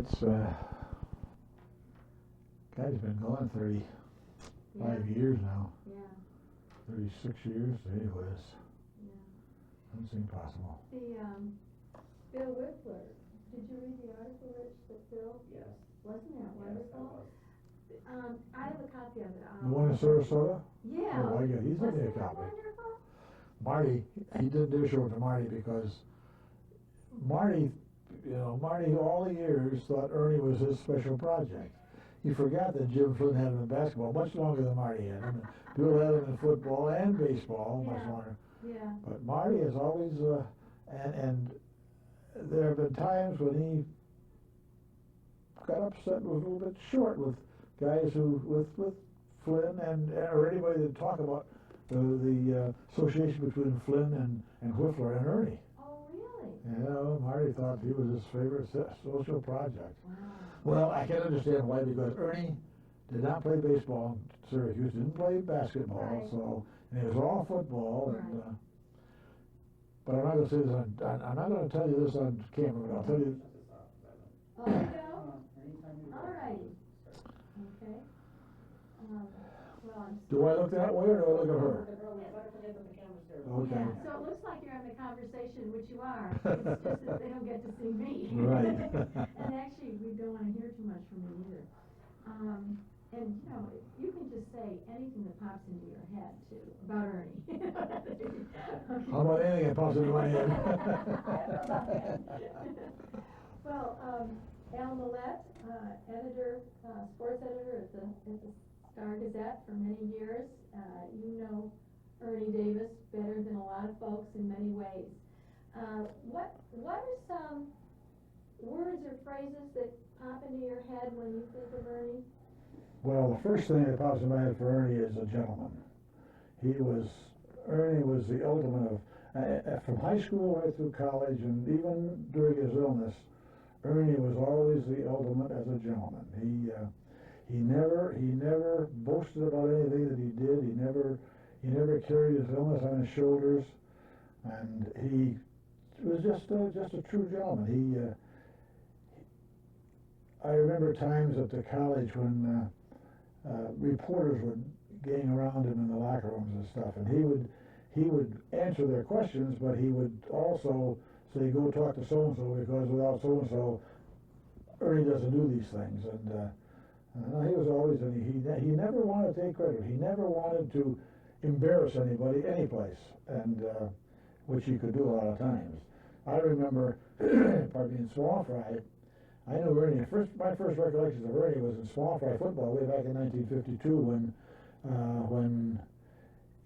It's guy's been gone 35 years now. Yeah. 36 years, anyways. Yeah. Doesn't seem possible. Bill Whistler, did you read the article, Rich, that Bill? Yes. Wasn't that wonderful? Yes, that was. I have a copy of it. The one in Sarasota? Yeah. Oh, my God, he's Wasn't a that copy. wonderful? Marty, he didn't do a show to Marty because Marty all the years thought Ernie was his special project. He forgot that Jim Flynn had him in basketball much longer than Marty had him. Bill had him in football and baseball much longer. Yeah. But Marty is always, and there have been times when he got upset, was a little bit short with guys with Flynn or anybody that talk about the association between Flynn and Whistler and Ernie. Oh, really? You know, Marty thought he was his favorite social project. Wow. Well, I can understand why, because Ernie did not play baseball in Syracuse, didn't play basketball, Right. so, and it was all football. Right. And, but I'm not going to say this I'm not going to tell you this on camera, but I'll tell you. Oh, you go? All righty. Okay. Well, Do I look that way or do I look at her? Okay. Yeah, so it looks like you're having a conversation, which you are. It's just that they don't get to see me. Right. And actually, we don't want to hear too much from me either. And, you can just say anything that pops into your head, too, about Ernie. How about anything that pops into my head? Well, Al Mallette, editor, sports editor at the Star Gazette for many years. You know Ernie Davis better than a lot of folks in many ways. What are some words or phrases that pop into your head when you think of Ernie? Well, the first thing that pops in my head for Ernie is a gentleman. Ernie was the ultimate of, from high school right through college and even during his illness, Ernie was always the ultimate as a gentleman. He never boasted about anything that he did. He never carried his illness on his shoulders, and he was just a true gentleman. I remember times at the college when reporters would gang around him in the locker rooms and stuff, and he would answer their questions, but he would also say, "Go talk to so and so, because without so and so, Ernie doesn't do these things." And he was always, and he never wanted to take credit. He never wanted to embarrass anybody, any place, and which he could do a lot of times. I remember, pardon me, in Small Fry, I knew Ernie. My first recollections of Ernie was in Small Fry football way back in 1952 when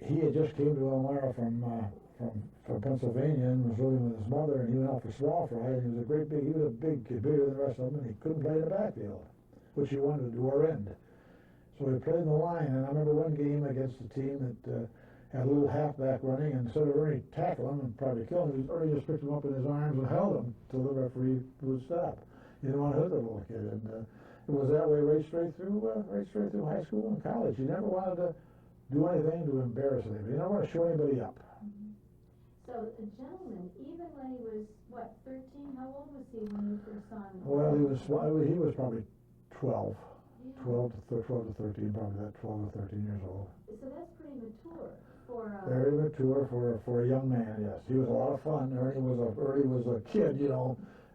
he had just came to Elmira from Pennsylvania and was living with his mother, and he went out for Small Fry, and he was a big kid, bigger than the rest of them, and he couldn't play in the backfield, which he wanted to do or end. So he played in the line, and I remember one game against a team that had a little halfback running, and instead of Ernie tackling him and probably killing him, Ernie just picked him up in his arms and held him till the referee would stop. He didn't want to hurt the little kid, and it was that way right straight through high school and college. He never wanted to do anything to embarrass anybody. He never wanted to show anybody up. Mm-hmm. So a gentleman, even when he was, 13? How old was he when you first saw him? Well, he was probably 12. Yeah. 12 to 13, probably that 12 to 13 years old. So that's pretty mature for Very mature for a young man, yes. He was a lot of fun. Ernie was a kid,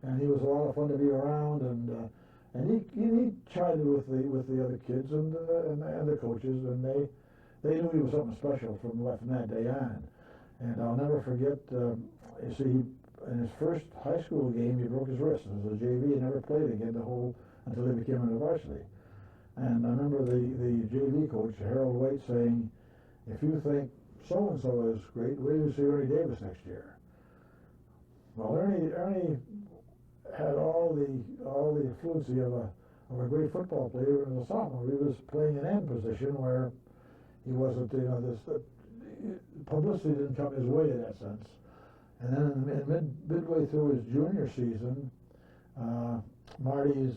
and he was a lot of fun to be around, and he chatted with the other kids and the coaches, and they knew he was something special from that day on. And I'll never forget. You see, in his first high school game, he broke his wrist. As a JV, he never played again until he became in the varsity. And I remember the JV coach, Harold Waite, saying, "If you think so and so is great, where do you see Ernie Davis next year?" Well, Ernie had all the fluency of a great football player in the sophomore. He was playing an end position where he wasn't, publicity didn't come his way in that sense. And then midway through his junior season, Marty's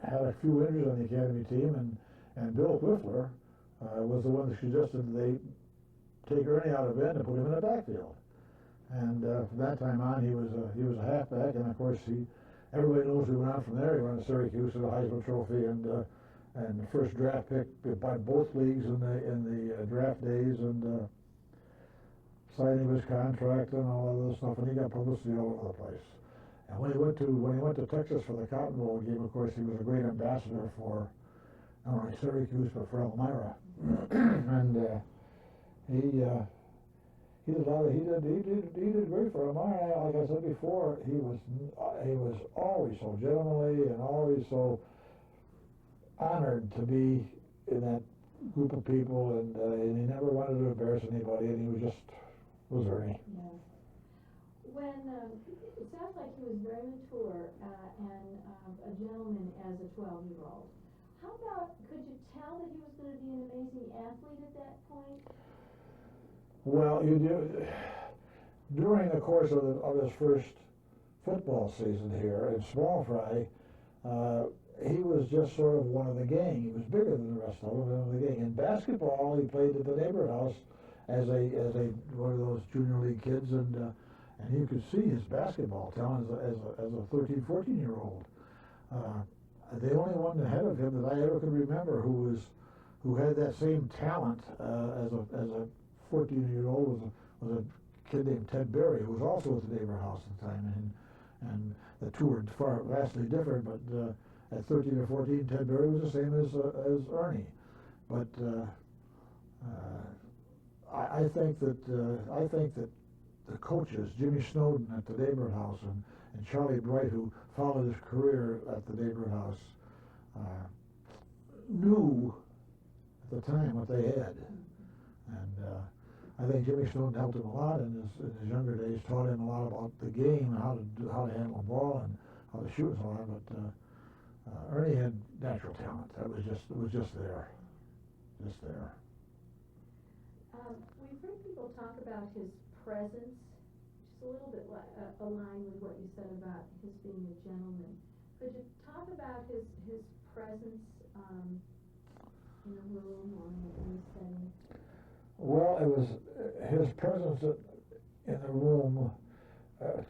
had a few injuries on the academy team, and Bill Whistler was the one that suggested they take Ernie out of end and put him in the backfield. And from that time on, he was a halfback, and of course everybody knows he went on from there. He won Syracuse with a Heisman Trophy and the first draft pick by both leagues in the draft days, and signing his contract and all of this stuff, and he got publicity all over the place. And when he went to Texas for the Cotton Bowl game, of course, he was a great ambassador for not only Syracuse but for Elmira, and he did great for Elmira. Like I said before, he was always so gentlemanly and always so honored to be in that group of people, and he never wanted to embarrass anybody, and he was Ernie. Yeah. When it sounds like he was very mature and a gentleman as a 12-year-old. How about, could you tell that he was going to be an amazing athlete at that point? Well, you do. During the course of his first football season here in Small Fry, he was just sort of one of the gang. He was bigger than the rest of them, one of the gang. In basketball, he played at the neighborhood house as one of those junior league kids, and you could see his basketball talent as a 13, 14-year-old. The only one ahead of him that I ever could remember who had that same talent as a 14-year-old was a kid named Ted Berry, who was also at the neighborhood house at the time, and the two were vastly different, but at 13 or 14, Ted Berry was the same as Ernie. But I think that the coaches, Jimmy Snowden at the neighborhood house and Charlie Bright, who followed his career at the neighborhood house, knew at the time what they had, and I think Jimmy Snowden helped him a lot in his younger days, taught him a lot about the game, how to handle the ball and how to shoot and so on. But Ernie had natural talent. It was just there. We've heard people talk about his presence, just a little bit aligned with what you said about his being a gentleman. Could you talk about his presence in a room or in any setting? Well, it was his presence in the room,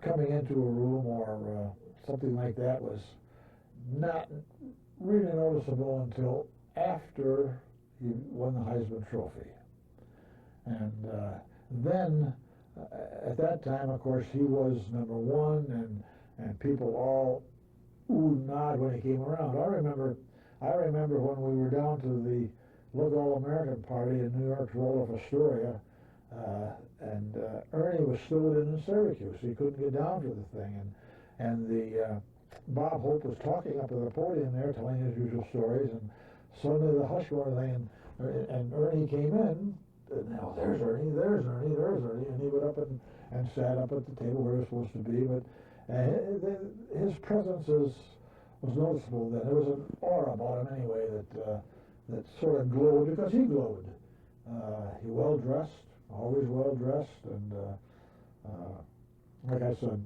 coming into a room or something like that was not really noticeable until after he won the Heisman Trophy. And then, at that time, of course, he was number one, and people all oohed and ahed when he came around. I remember when we were down to the Look All-American party in New York's Waldorf Astoria, and Ernie was still in Syracuse. He couldn't get down to the thing, and the Bob Hope was talking up at the podium there, telling his usual stories, and suddenly the hush went thing, and Ernie came in. Now there's Ernie, and he went up and sat up at the table where he was supposed to be. But his presence was noticeable then. There was an aura about him anyway that sort of glowed, because he glowed. He always well dressed, and like I said,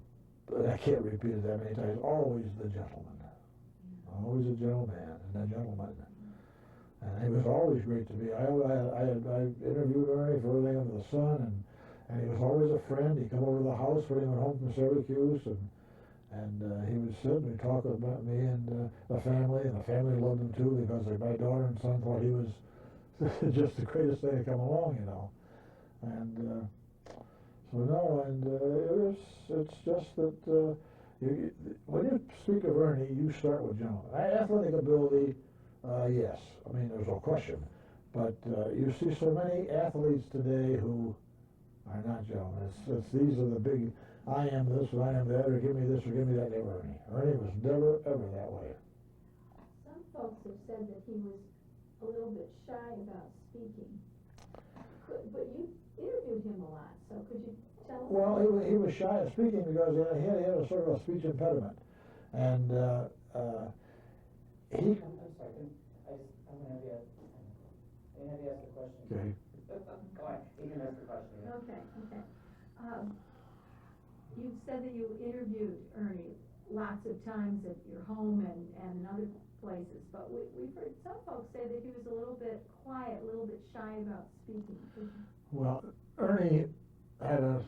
I can't repeat it that many times, always the gentleman. Always a gentleman and a gentleman. And he was always great to me. I interviewed Ernie for everything under the sun, and he was always a friend. He'd come over to the house when he went home from Syracuse, and he would sit and he'd talk about me and the family loved him too, because my daughter and son thought he was just the greatest thing to come along, And so no, and it's just that when you speak of Ernie, you start with gentleman. Athletic ability. Yes, I mean, there's no question. But you see so many athletes today who are not gentlemen. These are the big, I am this or I am that, or give me this or give me that. They were Ernie. Ernie was never, ever that way. Some folks have said that he was a little bit shy about speaking. But you interviewed him a lot, so could you tell us? Well, he was shy of speaking because he had a sort of a speech impediment. And he... I'm going to have you ask the question. Okay. Go on, you can ask the question. Okay. You've said that you interviewed Ernie lots of times at your home and in other places, but we've heard some folks say that he was a little bit quiet, a little bit shy about speaking. Well, Ernie had a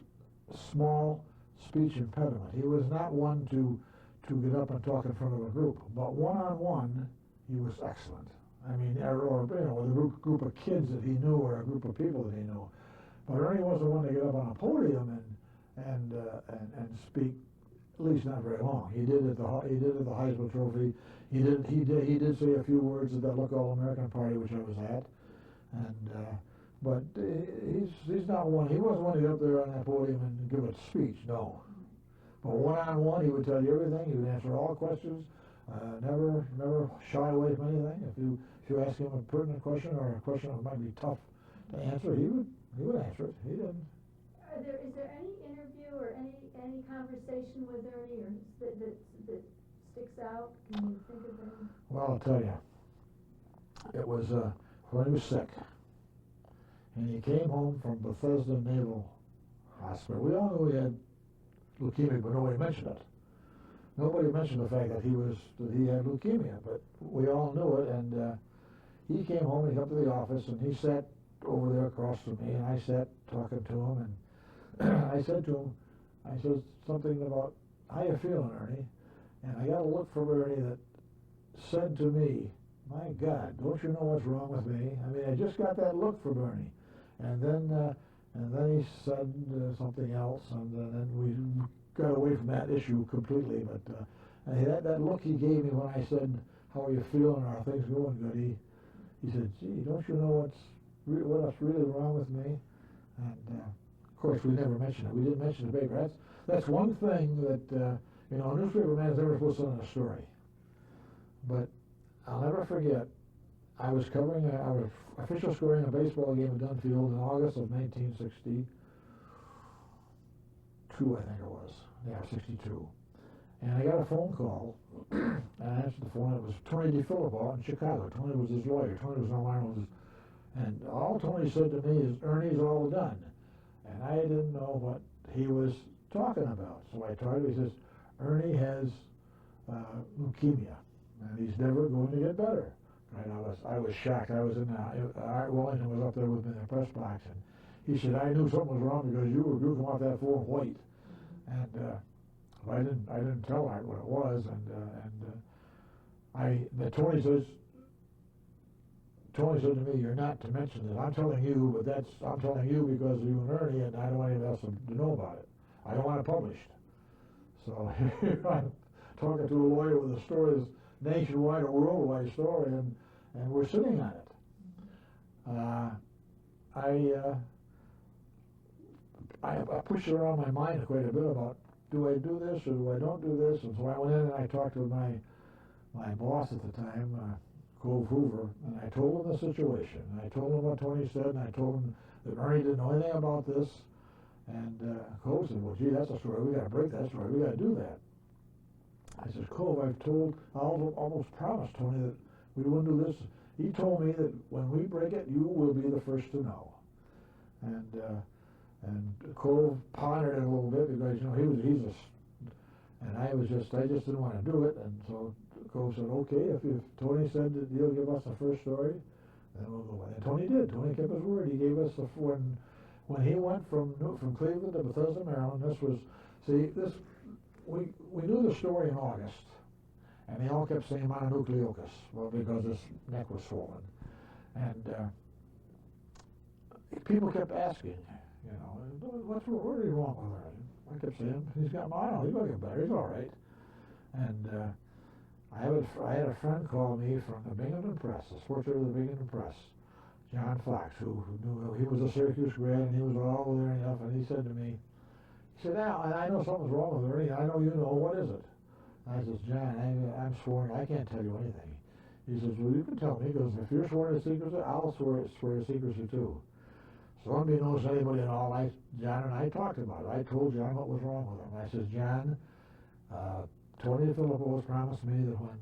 small speech impediment. He was not one to to get up and talk in front of a group, but one-on-one, he was excellent. I mean, or with a group of kids that he knew or a group of people that he knew. But Ernie wasn't one to get up on a podium and speak, at least not very long. He did at the Heisman Trophy. He did say a few words at that Look All American party which I was at, but he's not one. He wasn't one to get up there on that podium and give a speech. No. But one-on-one, he would tell you everything. He would answer all questions. Never shy away from anything. If you ask him a pertinent question or a question that might be tough to answer, he would answer it. He didn't. Is there any interview or any conversation with Ernie or that sticks out? Can you think of any? Well, I'll tell you. It was when he was sick, and he came home from Bethesda Naval Hospital. We all knew he had leukemia, but nobody mentioned it. Nobody mentioned the fact that he had leukemia, but we all knew it. And he came home and he came to the office and he sat over there across from me, and I sat talking to him, and I said to him, I said something about, how you feeling, Ernie? And I got a look from Ernie that said to me, my God, don't you know what's wrong with me? I mean, I just got that look from Ernie. And then he said something else, and then we got away from that issue completely. But that look he gave me when I said, how are you feeling? Are things going good? He said, gee, don't you know what's really wrong with me? And of course, we never mentioned it. We didn't mention the paper. That's one thing that a newspaper man is never supposed to send a story. But I'll never forget, I was covering our official scoring a baseball game at Dunfield in August of 1962, I think it was. Yeah, 62. And I got a phone call, and I answered the phone. It was Tony DeFilippo in Chicago. Tony was his lawyer. Tony was Arnold's. And all Tony said to me is, Ernie's all done. And I didn't know what he was talking about. So I tried it. He says, Ernie has leukemia, and he's never going to get better. Right? I was shocked. I was in Art Wellington was up there with me in the press box, and he said, I knew something was wrong because you come off that phone white. And I didn't tell Art what it was, and Tony said to me, you're not to mention it. I'm telling you, but I'm telling you because of you and Ernie, and I don't want anyone else to know about it. I don't want it published. So here I'm talking to a lawyer with a story that's nationwide or worldwide story, and we're sitting on it. I pushed it around my mind quite a bit about, do I do this or do I don't do this? And so I went in and I talked to my boss at the time, Cove Hoover, and I told him the situation. And I told him what Tony said, and I told him that Ernie didn't know anything about this. And Cove said, well, gee, that's a story. We got to break that story. We got to do that. I said, Cove, I almost promised Tony that we wouldn't do this. He told me that when we break it, you will be the first to know. And Cove pondered it a little bit because and I just didn't want to do it. And so Cove said, okay, if Tony said that he'll give us the first story, then we'll go with it. And Tony did. Tony kept his word. He gave us when he went from Cleveland to Bethesda, Maryland. We knew the story in August, and they all kept saying mononucleosis, well, because his neck was swollen. And people kept asking, what's really wrong with him? I kept saying, he's got mono, he's going to get better, he's all right. And I had a friend call me from the Binghamton Press, the sports editor of the Binghamton Press, John Fox, who knew he was a Syracuse grad, and he was all over there enough, and he said to me, Al, I know something's wrong with Ernie. I know you know. What is it? And I says, John, I'm sworn. I can't tell you anything. He says, well, you can tell me, because if you're sworn to secrecy, I'll swear to secrecy too. So unbeknownst to anybody at all, John and I talked about it. I told John what was wrong with him. I says, John, Tony DeFilippo has promised me that when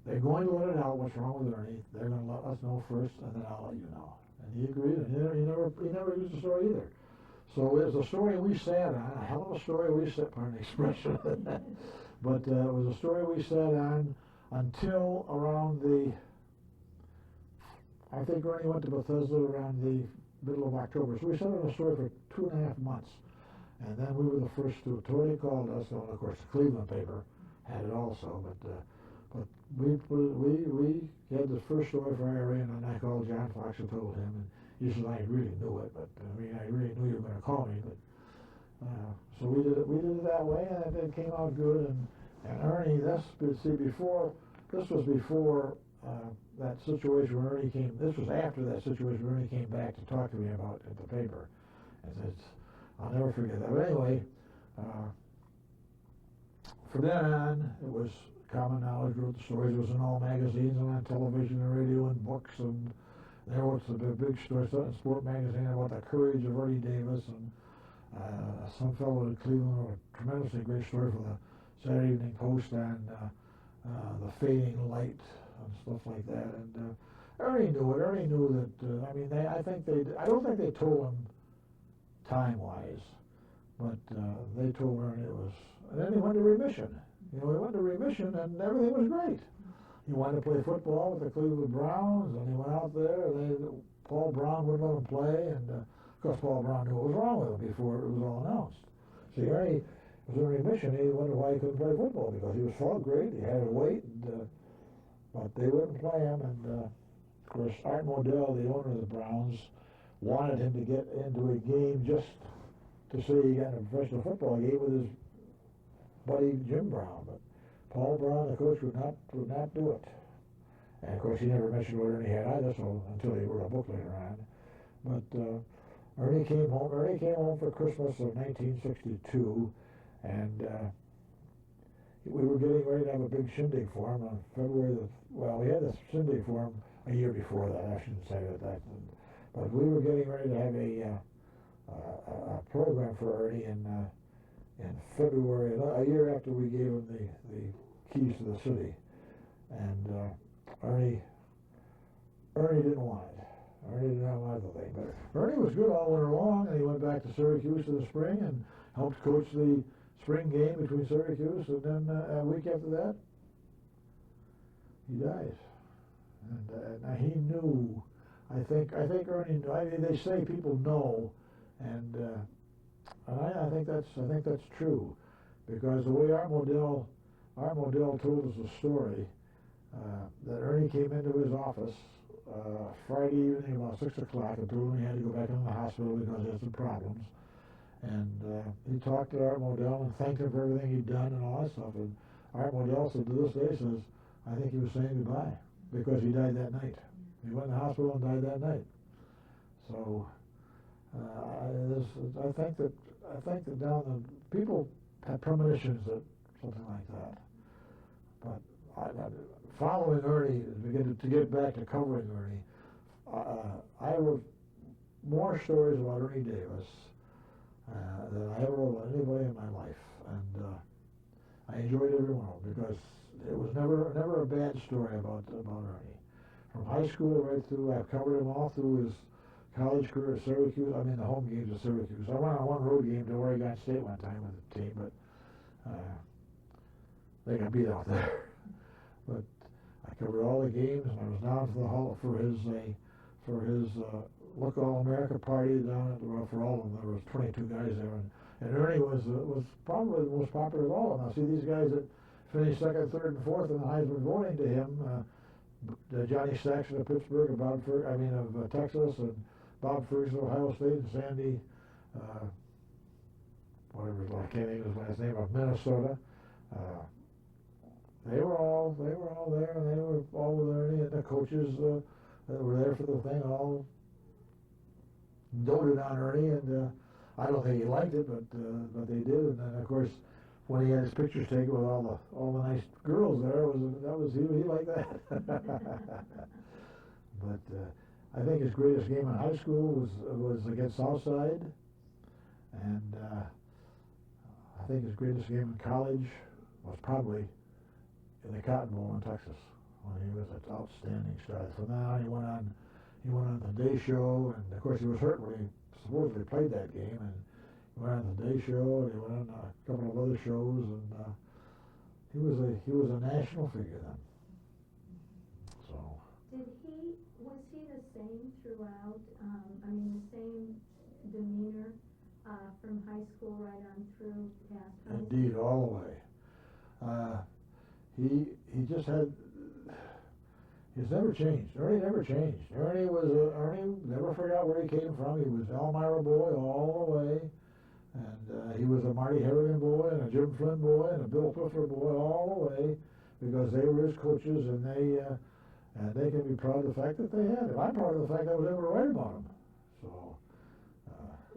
they're going to let it out what's wrong with Ernie, they're going to let us know first, and then I'll let you know. And he agreed, and he never used the story either. So it was a story we sat on, a hell of a story we sat, pardon the expression, but it was a story we sat on until around I think Ernie went to Bethesda around the middle of October. So we sat on the story for 2.5 months. And then we were the first to, Tony called us, and of course the Cleveland paper had it also, but we had the first story for IRA, and I called John Fox and told him, and he said I really knew it, but I mean I really knew you were going to call me, but so we did it that way, and it came out good. And Ernie, this was before that situation where Ernie came. This was after that situation where Ernie came back to talk to me about at the paper, and I'll never forget that. But anyway. From then on, it was common knowledge, wrote the stories. It was in all magazines and on television and radio and books. And there was the big story in Sport magazine about the courage of Ernie Davis. And some fellow in Cleveland wrote a tremendously great story for the Saturday Evening Post on the fading light and stuff like that. And Ernie knew it. Ernie knew that. I mean, I don't think they told him time-wise, but they told Ernie it was. And then he went to remission. He went to remission, and everything was great. He wanted to play football with the Cleveland Browns, and he went out there, and Paul Brown wouldn't let him play, and of course Paul Brown knew what was wrong with him before it was all announced. See, Ernie was in remission. He wondered why he couldn't play football, because he was felt great, he had a weight, but they wouldn't play him, and of course Art Modell, the owner of the Browns, wanted him to get into a game just to say he got in a professional football game with his buddy Jim Brown, but Paul Brown, the coach, would not do it. And of course, he never mentioned what Ernie had either, so until he wrote a book later on. But Ernie came home for Christmas of 1962, and we were getting ready to have a big shindig for him on February we had this shindig for him a year before that. I shouldn't say that, but we were getting ready to have a program for Ernie in February, a year after we gave him the keys to the city, and Ernie didn't want it. Ernie did not want the thing, but Ernie was good all winter long, and he went back to Syracuse in the spring and helped coach the spring game between Syracuse, and then a week after that, he dies. And he knew. I think Ernie knew. I mean, they say people know, and I think that's true, because the way Art Modell told us the story, that Ernie came into his office Friday evening about 6 o'clock and told him he had to go back into the hospital because he had some problems. And he talked to Art Modell and thanked him for everything he'd done and all that stuff. And Art Modell said to this day says, I think he was saying goodbye because he died that night. He went in the hospital and died that night. So I think that down the people have premonitions that something like that. But following Ernie, to get back to covering Ernie, I wrote more stories about Ernie Davis than I ever wrote about anybody in my life, and I enjoyed every one of them because it was never a bad story about Ernie. From high school right through, I've covered him all through his college career at Syracuse. I mean, the home games at Syracuse. I went on one road game to Oregon State one time with the team, but they got beat out there. But I covered all the games, and I was down to the hall for his Look All America party down at for all of them. There was 22 guys there, and Ernie was probably the most popular of all of them. Now, see these guys that finished second, third, and fourth in the Heisman voting to him. Johnny Saxon of Pittsburgh, of Texas, and Bob Ferguson of Ohio State, and Sandy, I can't think of his last name, of Minnesota. They were all there, and they were all with Ernie, and the coaches that were there for the thing all doted on Ernie, and I don't think he liked it, but they did. And then of course, when he had his pictures taken with all the nice girls there, he liked that. But I think his greatest game in high school was against Southside, and I think his greatest game in college was probably in the Cotton Bowl in Texas when he was an outstanding star. From then on, he went on the Day Show, and of course he was hurt when he supposedly played that game, and he went on the Day Show, and he went on a couple of other shows, and he was a national figure then. So. Was he the same throughout? The same demeanor from high school right on through past high school? Indeed, all the way. he just had, he's never changed. Ernie never changed. Ernie never forgot where he came from. He was Elmira boy all the way. And he was a Marty Harrigan boy and a Jim Flynn boy and a Bill Clifford boy all the way, because they were his coaches, and they can be proud of the fact that they had him. I'm proud of the fact I was able to write about him. So.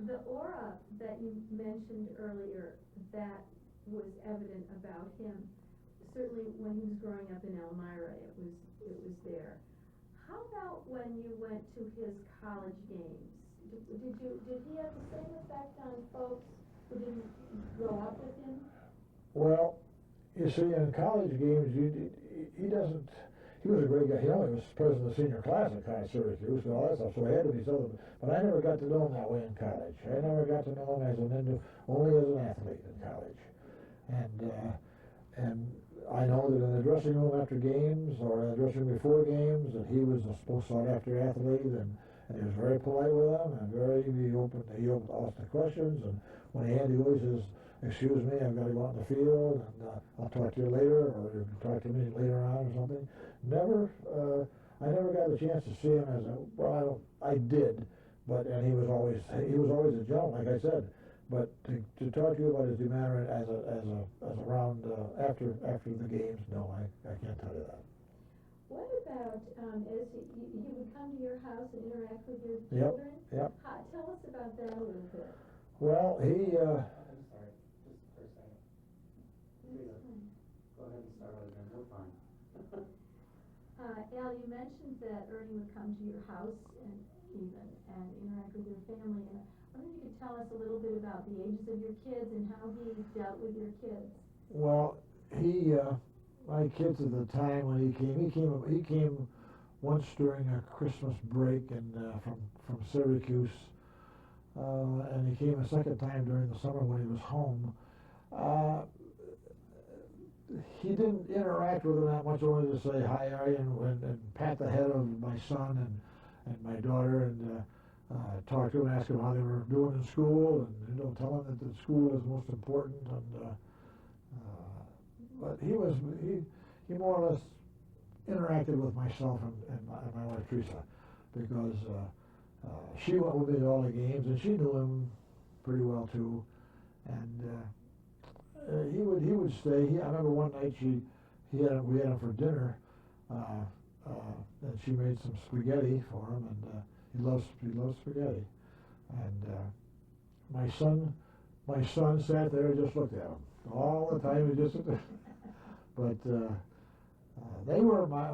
The aura that you mentioned earlier, that was evident about him. Certainly when he was growing up in Elmira, it was there. How about when you went to his college games? Did he have the same effect on folks who didn't grow up with him? Well, you see, in college games, he was a great guy. He was president of the senior class at Syracuse and all that stuff, so he had to be something. But I never got to know him that way in college. I never got to know him only as an athlete in college. And I know that in the dressing room after games, or in the dressing room before games, that he was a most sought after athlete, and he was very polite with them, and he opened asked the questions, and when he had to go, he says, "Excuse me, I've got to go out in the field, and I'll talk to you later, or you can talk to me later on," or something. I never got a chance to see him as I did, and he was always a gentleman, like I said. But to talk to you about his demeanor as around after the games, no, I can't tell you that. What about as he would come to your house and interact with your children? Yep. Tell us about that a little bit. Well, he. I'm sorry, just for a second. Go ahead and start over again. We're fine. Al, you mentioned that Ernie would come to your house and interact with your family. And I wonder if you could tell us a little bit about the ages of your kids and how he dealt with your kids. Well, my kids at the time when he came once during a Christmas break from Syracuse, and he came a second time during the summer when he was home. He didn't interact with them that much, only to say hi, and pat the head of my son and my daughter, and talk to them, ask them how they were doing in school, and tell them that the school is most important. But he more or less interacted with myself and my wife Teresa, because she went with me to all the games, and she knew him pretty well too, and he would stay. I remember one night we had him for dinner, and she made some spaghetti for him, and he loves spaghetti, and my son sat there and just looked at him all the time. He just but they were my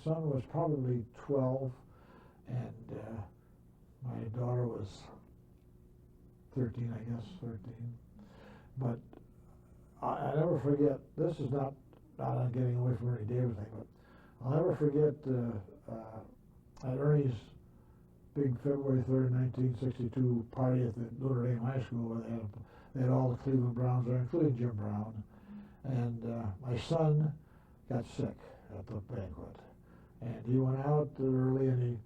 son was probably 12, and my daughter was 13, I guess, 13. But I never forget, this is not getting away from Ernie Davis thing, but I'll never forget at Ernie's big February 3rd, 1962 party at the Notre Dame High School, where they had all the Cleveland Browns there, including Jim Brown. And my son got sick at the banquet, and he went out early and he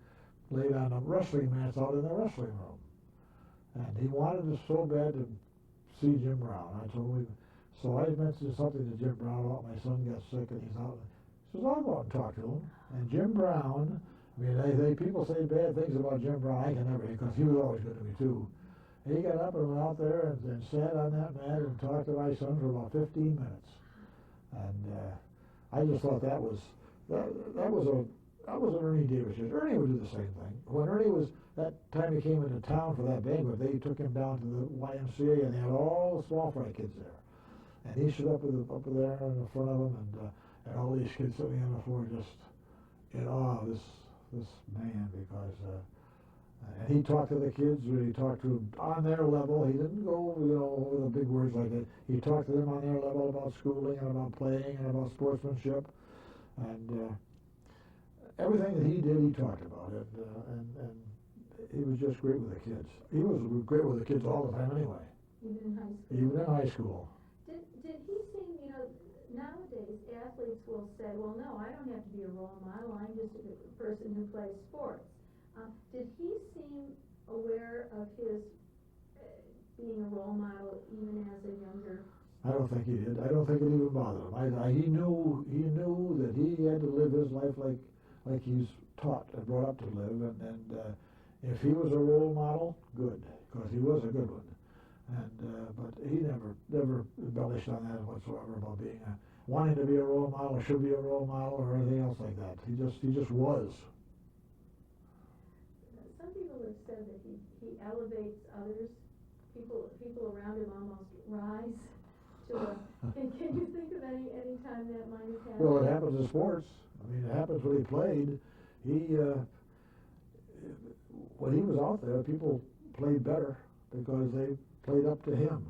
laid on the wrestling mats out in the wrestling room, and he wanted us so bad to see Jim Brown. I told him, so I mentioned something to Jim Brown about my son got sick and he's out. He says, I'll go out and talk to him. And Jim Brown, I mean, people say bad things about Jim Brown. I can never, because he was always good to me too. He got up and went out there and sat on that mat and talked to my son for about 15 minutes. And I just thought that was an Ernie Davis. Ernie would do the same thing. When Ernie was, that time he came into town for that banquet, they took him down to the YMCA, and they had all the small fry kids there. And he stood up there in the front of them, and all these kids sitting on the floor just in awe of this man, because and he talked to the kids, he talked to them on their level. He didn't go, over the big words like that. He talked to them on their level about schooling and about playing and about sportsmanship, and everything that he did, he talked about it, and he was just great with the kids. He was great with the kids all the time anyway. Even in high school. Did he seem, nowadays athletes will say, well, no, I don't have to be a role model, I'm just a person who plays sports. Did he seem aware of his being a role model even as a younger I don't think he did. I don't think it even bothered him. He knew that he had to live his life like he's taught and brought up to live, and if he was a role model, good, because he was a good one. And but he never embellished on that whatsoever about being wanting to be a role model or should be a role model or anything else like that. He just was. Some people have said that he elevates others. People around him almost rise to a. Can you think of any time that might have happened? Well, it happens in sports. I mean, it happens when he played. When he was out there, people played better because they played up to him.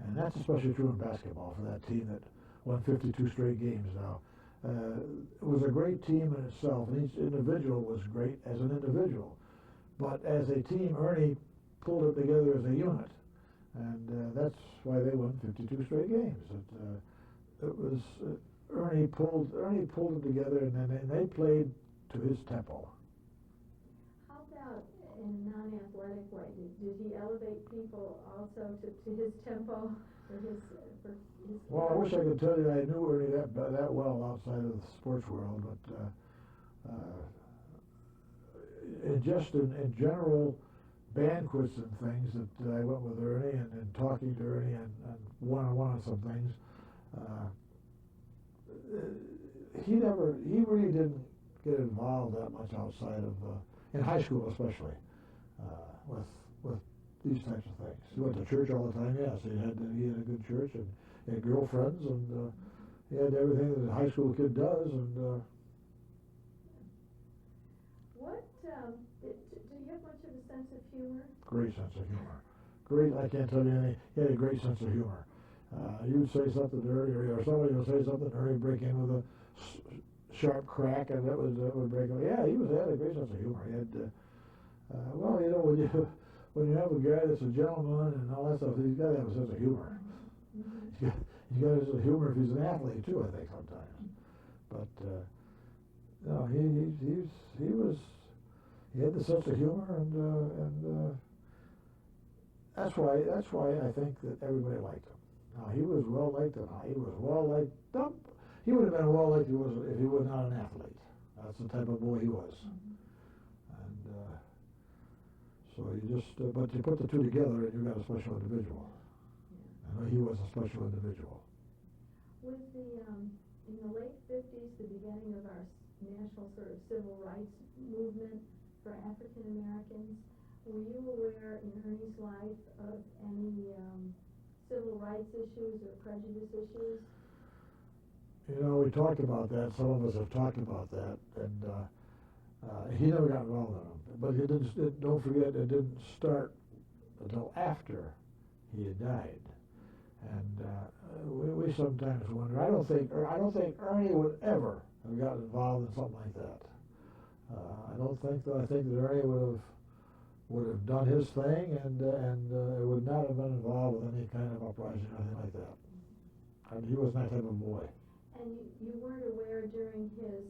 And that's especially true in basketball for that team that won 52 straight games now. It was a great team in itself, and each individual was great as an individual. But as a team, Ernie pulled it together as a unit. And that's why they won 52 straight games. It was Ernie pulled it together, and they played to his tempo. How about in a non-athletic way? Did he elevate people also to his tempo for his? Well, I wish I could tell you I knew Ernie that well outside of the sports world, but in general banquets and things that I went with Ernie and talking to Ernie and one-on-one on some things. He really didn't get involved that much outside of in high school especially with these types of things. He went to church all the time. Yes, he had a good church and he had girlfriends and he had everything that a high school kid does. And what do you have much of a sense of humor? Great sense of humor. Great. I can't tell you anything. He had a great sense of humor. You'd say something to Ernie, or somebody would say something, Ernie break in with a sharp crack, and that would break in. Yeah, he had a great sense of humor. He had, well, you know, when you have a guy that's a gentleman and all that stuff, he's got to have a sense of humor. Mm-hmm. He's got a sense of humor if he's an athlete too, I think sometimes. But no, he had the sense of humor, and that's why I think that everybody liked him. Now, he was well liked, and he was well liked. He would have been well liked if he was not an athlete. That's the type of boy he was. And so but you put the two together, and you got a special individual. And he was a special individual. With in the late 50s, the beginning of our national sort of civil rights movement for African Americans, were you aware in Ernie's life of any civil rights issues or prejudice issues? You know, we talked about that. Some of us have talked about that, and he never got involved in them. But don't forget, it didn't start until after he had died. And we sometimes wonder. I don't think Ernie would ever have gotten involved in something like that. I don't think that. I think that Ernie would have done his thing, and would not have been involved with any kind of uprising or anything like that. I mean, he wasn't that type of boy. And you weren't aware during his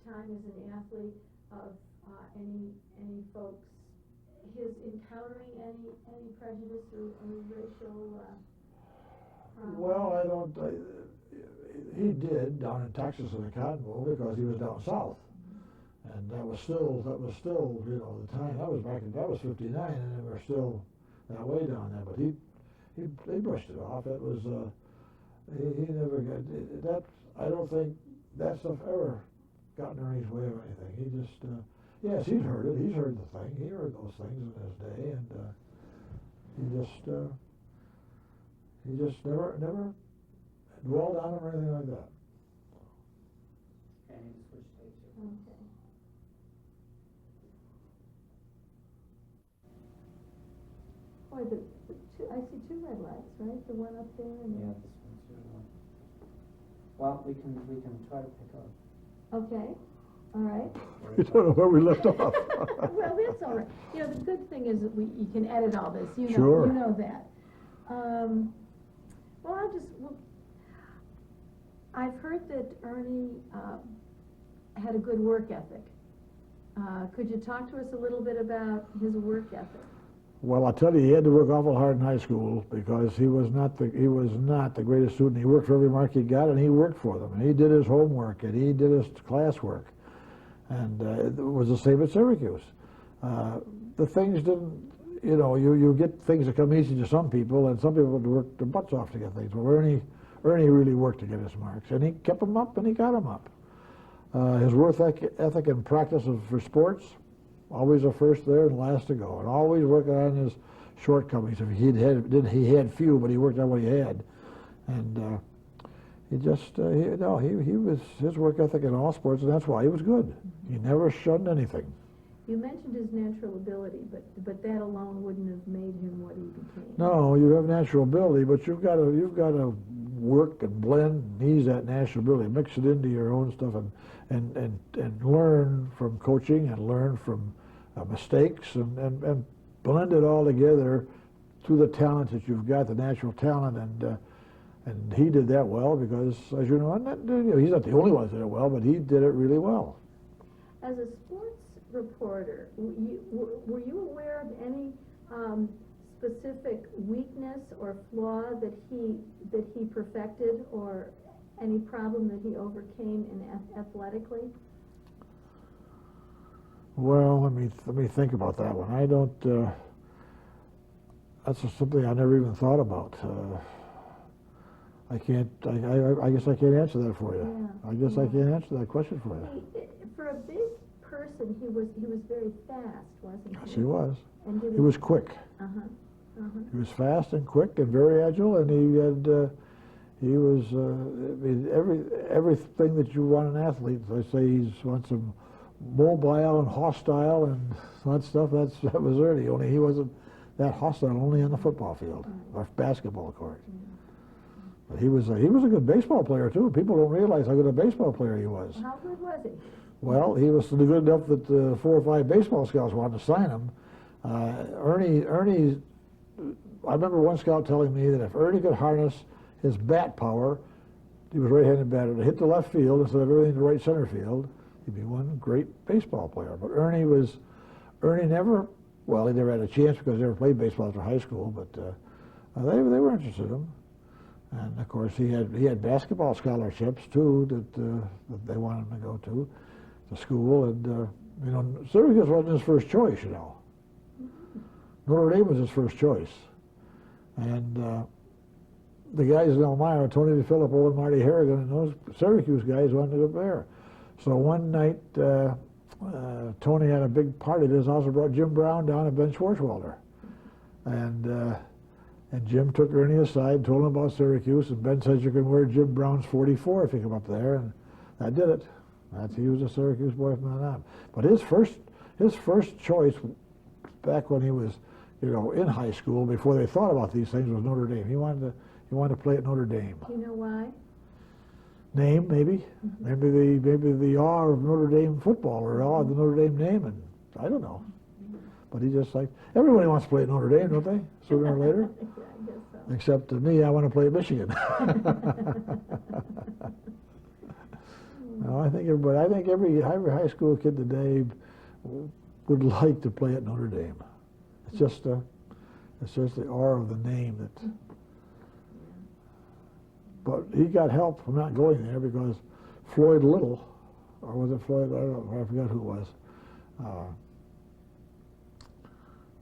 time as an athlete of any folks, his encountering any prejudice or racial Well, he did down in Texas in the Cotton Bowl because he was down south. And that was still, you know, the time, that was 59, and they were still that way down there. But they brushed it off. It was, he never got, that, I don't think that stuff ever got in Ernie's way of anything. He just, yes, he's heard it. He's heard the thing. He heard those things in his day, and he just never dwelled on them or anything like that. I need to switch tapes here. Okay. Boy, I see two red lights, right? The one up there and Yeah, this one's your one. Well, we can try to pick up. Okay, all right. You don't know where we left off. Well, that's all right. You know, the good thing is that you can edit all this. You know, Sure. You know that. Well, I've heard that Ernie had a good work ethic. Could you talk to us a little bit about his work ethic? Well, I tell you, he had to work awful hard in high school because he was not the greatest student. He worked for every mark he got, and he worked for them. And he did his homework, and he did his classwork, and it was the same at Syracuse. The things didn't, you get things that come easy to some people, and some people would work their butts off to get things. Well, Ernie really worked to get his marks, and he kept them up, and he got them up. His work ethic and practice for sports, always a first there and last to go, and always working on his shortcomings. If he had few, but he worked on what he had, and his work ethic in all sports, and that's why he was good. He never shunned anything. You mentioned his natural ability, but that alone wouldn't have made him what he became. No, you have natural ability, but you've got to work and blend and ease that natural ability, mix it into your own stuff, and learn from coaching and learn from mistakes and blend it all together through the talent that you've got, the natural talent, and he did that well because, as you know, he's not the only one that did it well, but he did it really well. As a sports reporter, were you aware of any specific weakness or flaw that he perfected, or any problem that he overcame athletically? Well, let me think about that one. I don't. That's just something I never even thought about. I can't. I guess I can't answer that for you. Yeah. I guess I can't answer that question for you. For a big person, he was very fast, wasn't he? Yes, he was. And he was quick. He was fast and quick and very agile, and he was everything that you want an athlete. I say he's wants some mobile and hostile and that stuff. That was Ernie. Only he wasn't that hostile only on the football field or basketball court. But he was a good baseball player too. People don't realize how good a baseball player he was. How good was he? Well, he was good enough that 4 or 5 baseball scouts wanted to sign him. Ernie, I remember one scout telling me that if Ernie could harness his bat power, he was right-handed batter, to hit the left field instead of everything to right center field, he'd be one great baseball player. But Ernie never, well, he never had a chance because he never played baseball after high school, but they were interested in him. And of course he had basketball scholarships too that they wanted him to go to school, and Syracuse wasn't his first choice, Notre Dame was his first choice, and the guys in Elmira, Tony DeFilippo and Marty Harrigan, and those Syracuse guys wanted to go there. So one night Tony had a big party at his house and brought Jim Brown down and Ben Schwartzwalder, and Jim took Ernie aside and told him about Syracuse, and Ben said, you can wear Jim Brown's 44 if you come up there, and I did it. He was a Syracuse boy from then on. But his first choice back when he was, in high school, before they thought about these things, was Notre Dame. He wanted to play at Notre Dame. Do you know why? Name, maybe. Maybe the awe of Notre Dame football, or awe of the Notre Dame name, and I don't know. But he just everybody wants to play at Notre Dame, don't they? Sooner or later. Yeah, I guess so. Except me, I want to play at Michigan. No, I think every high school kid today would like to play at Notre Dame. It's just the awe of the name that. But he got help from not going there because Floyd Little, or was it Floyd? I don't know. I forgot who it was.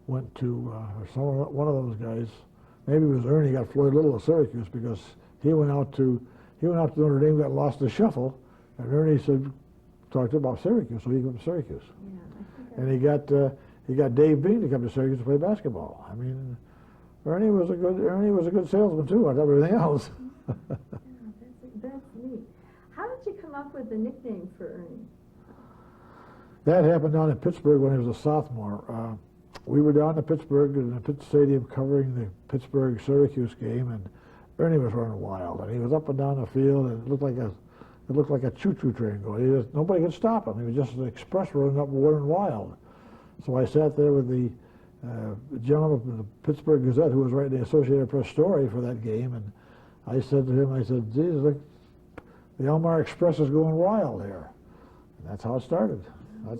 Went to one of those guys. Maybe it was Ernie got Floyd Little of Syracuse because he went out to Notre Dame, got lost in the shuffle, and Ernie talked to him about Syracuse, so he came to Syracuse. Yeah, and he got Dave Bean to come to Syracuse to play basketball. I mean, Ernie was a good salesman too, on top of everything else. Yeah, that's neat. How did you come up with the nickname for Ernie? That happened down in Pittsburgh when he was a sophomore. We were down in Pittsburgh in the Pitt Stadium covering the Pittsburgh-Syracuse game, and Ernie was running wild, and he was up and down the field, and it looked like a choo-choo train going. Nobody could stop him. He was just an express running up, running wild. So I sat there with the gentleman from the Pittsburgh Gazette who was writing the Associated Press story for that game, and I said to him, geez, look, the Elmira Express is going wild here. And that's how it started. You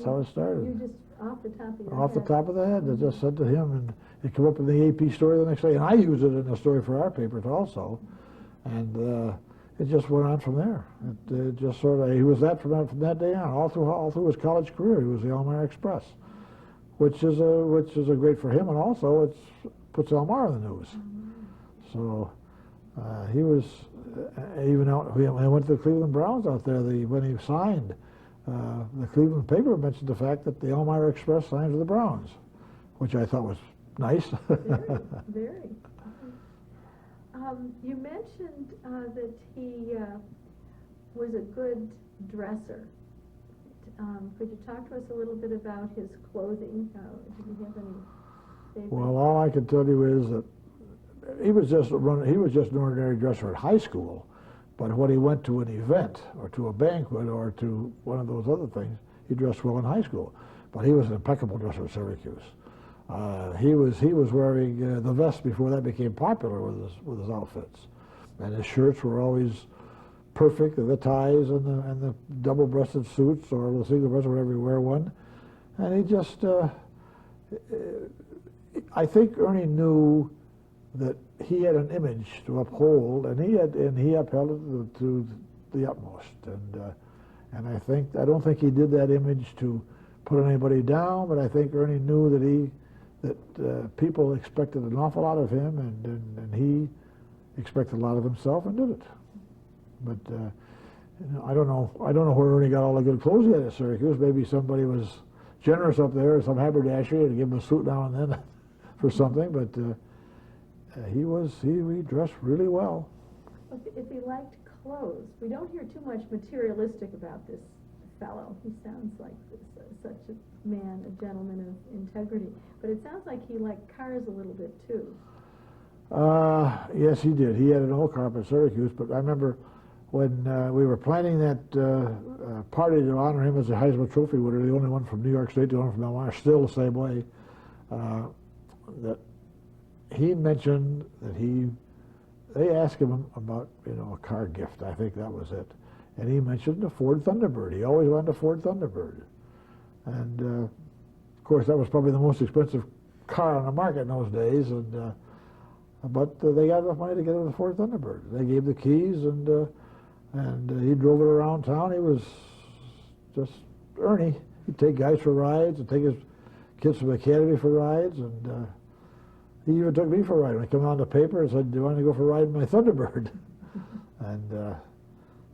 just off the top of your off the head. top of the head. It just said to him, and it came up in the AP story the next day, and I used it in the story for our papers also, and it just went on from there. It just sort of, he was that from that day on, all through his college career. He was the Elmira Express, which is a great for him, and also it puts Elmira in the news. So he was even out. When I went to the Cleveland Browns out there, when he signed, the Cleveland paper mentioned the fact that the Elmira Express signed for the Browns, which I thought was nice. Very. You mentioned that he was a good dresser. Could you talk to us a little bit about his clothing? Did he have any favorite? Well, all I can tell you is that he was just an ordinary dresser at high school, but when he went to an event or to a banquet or to one of those other things, he dressed well in high school. But he was an impeccable dresser at Syracuse. He was wearing the vest before that became popular with his outfits, and his shirts were always perfect, the ties and the double-breasted suits or the single-breasted, whatever you wear one, and he just. I think Ernie knew that he had an image to uphold, and he upheld it to the utmost, and I don't think he did that image to put anybody down, but I think Ernie knew that people expected an awful lot of him, and he expected a lot of himself and did it. But I don't know where Ernie got all the good clothes he had at Syracuse. Maybe somebody was generous up there, some haberdashery, to give him a suit now and then for something. But he dressed really well. If he liked clothes, we don't hear too much materialistic about this fellow. He sounds like such a man, a gentleman of integrity. But it sounds like he liked cars a little bit too. Yes, he did. He had an old car up at Syracuse, but I remember when we were planning that party to honor him as a Heisman Trophy winner, the only one from New York State, the only one from Elmira, still the same way, that he mentioned that they asked him about, a car gift. I think that was it. And he mentioned a Ford Thunderbird. He always wanted a Ford Thunderbird. And, of course, that was probably the most expensive car on the market in those days. But they got enough money to get him the Ford Thunderbird. They gave the keys, and he drove it around town. He was just Ernie. He'd take guys for rides and take his kids from the academy for rides. And he even took me for a ride. When he came on the paper and said, "Do you want to go for a ride in my Thunderbird?" And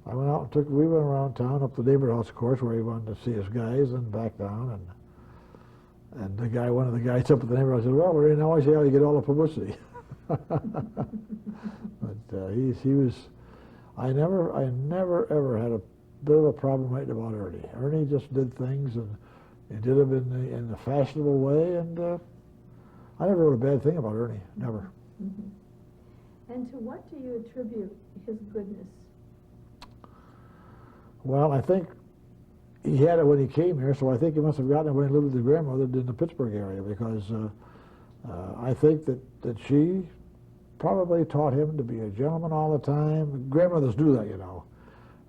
I went out and we went around town, up the neighborhood house, of course, where he wanted to see his guys, and back down. And one of the guys up at the neighborhood said, "Well, we're in now. I see how you get all the publicity." But he was. I never ever had a bit of a problem writing about Ernie. Ernie just did things, and he did them in a fashionable way, and I never wrote a bad thing about Ernie. Never. Mm-hmm. And to what do you attribute his goodness? Well, I think he had it when he came here, so I think he must have gotten it when he lived with his grandmother in the Pittsburgh area, because I think that she probably taught him to be a gentleman all the time. Grandmothers do that,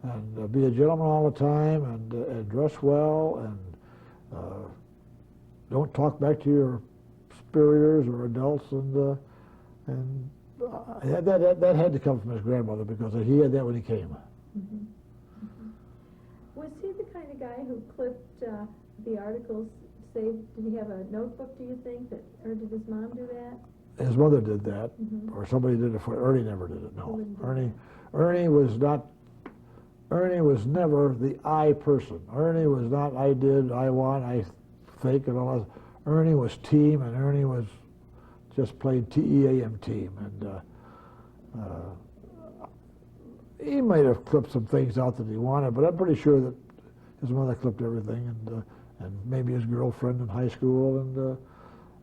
and be a gentleman all the time, and dress well, and don't talk back to your superiors or adults, and that had to come from his grandmother, because he had that when he came. Mm-hmm. Mm-hmm. Was he the kind of guy who clipped the articles? Did he have a notebook, do you think, or did his mom do that? His mother did that, mm-hmm. or somebody did it for Ernie. Never did it. No, Ernie was not. Ernie was never the I person. Ernie was not I did, I want, I think, and all that. Ernie was team, and Ernie was just plain TEAM, team. And he might have clipped some things out that he wanted, but I'm pretty sure that his mother clipped everything, and maybe his girlfriend in high school,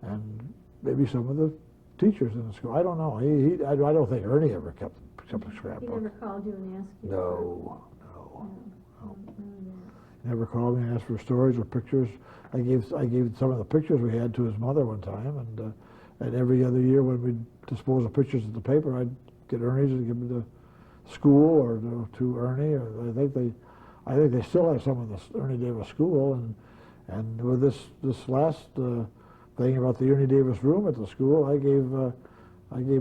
and maybe some of the teachers in the school. I don't know. I don't think Ernie ever kept a scrapbook. He never called you and asked you? No. No. Never called me and asked for stories or pictures. I gave some of the pictures we had to his mother one time, and every other year when we'd dispose of pictures at the paper, I'd get Ernie's and give them to school or to Ernie. Or I think they still have some of the Ernie Davis school, And with this last thing about the Ernie Davis room at the school, I gave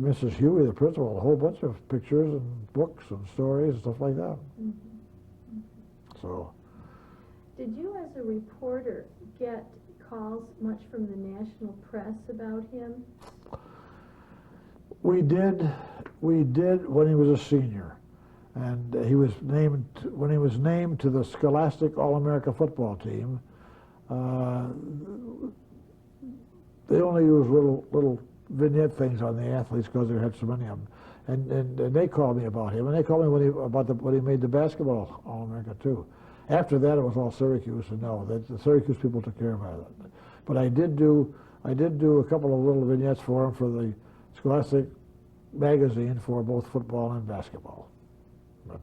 Mrs. Huey, the principal, a whole bunch of pictures and books and stories and stuff like that. Mm-hmm. Mm-hmm. So. Did you, as a reporter, get calls much from the national press about him? We did when he was a senior, and he was named when he was named to the Scholastic All-America football team. They only used little vignette things on the athletes because they had so many of them, and they called me about him, and they called me when he made the basketball All-America too. After that, it was all Syracuse, and no, the Syracuse people took care of it. But I did do a couple of little vignettes for him for the Scholastic magazine for both football and basketball. But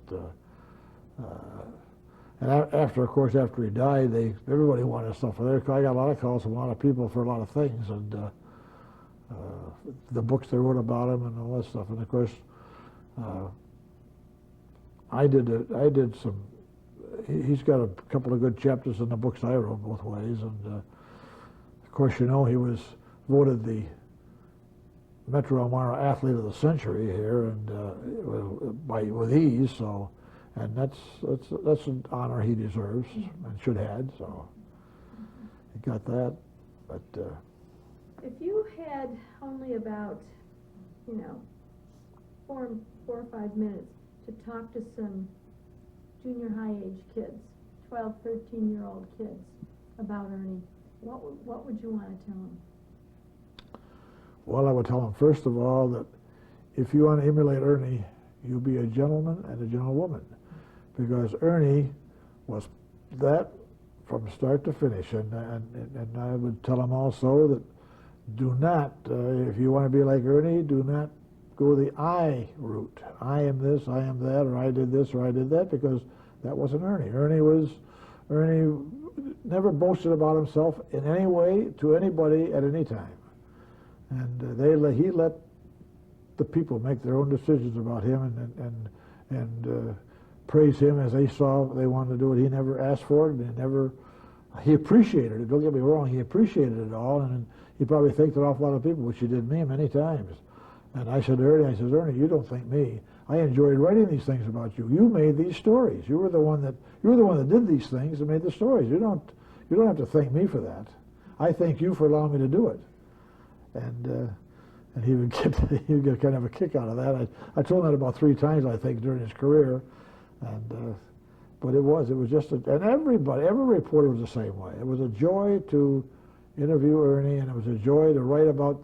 and after he died, everybody wanted stuff for there. I got a lot of calls from a lot of people for a lot of things, and the books they wrote about him and all that stuff. And of course, I did some. He's got a couple of good chapters in the books I wrote both ways, and of course, you know, he was voted the Metro Elmira Athlete of the Century here, and with ease. So, and that's an honor he deserves and should have. So, he got that. But if you had only about, 4 or 5 minutes to talk to some junior high age kids, 12, 13-year-old kids, about Ernie, what would you want to tell them? Well, I would tell them first of all that if you want to emulate Ernie, you be a gentleman and a gentlewoman, because Ernie was that from start to finish. And I would tell them also that do not, if you want to be like Ernie, do not go the I route. I am this, I am that, or I did this, or I did that, because that wasn't Ernie. Ernie never boasted about himself in any way to anybody at any time. And he let the people make their own decisions about him and praise him as they saw they wanted to do it. He never asked for it, and he appreciated it. Don't get me wrong, he appreciated it all, and he probably thanked an awful lot of people, which he did me many times. And I said to Ernie, Ernie, you don't thank me. I enjoyed writing these things about you. You made these stories. You were the one that did these things and made the stories. You don't have to thank me for that. I thank you for allowing me to do it. And he would get kind of a kick out of that. I told him that about 3 times, I think, during his career. And but it was just and every reporter was the same way. It was a joy to interview Ernie, and it was a joy to write about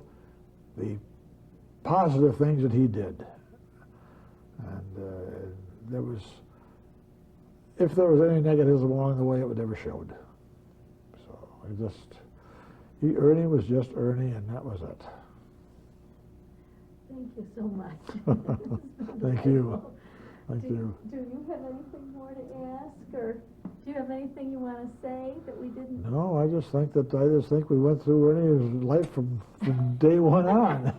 the positive things that he did. And if there was any negativism along the way, it never showed. So Ernie was just Ernie, and that was it. Thank you so much. Thank you. Thank you. Do you have anything more to ask, or do you have anything you want to say that we didn't? No, I just think we went through Ernie's life from day one on.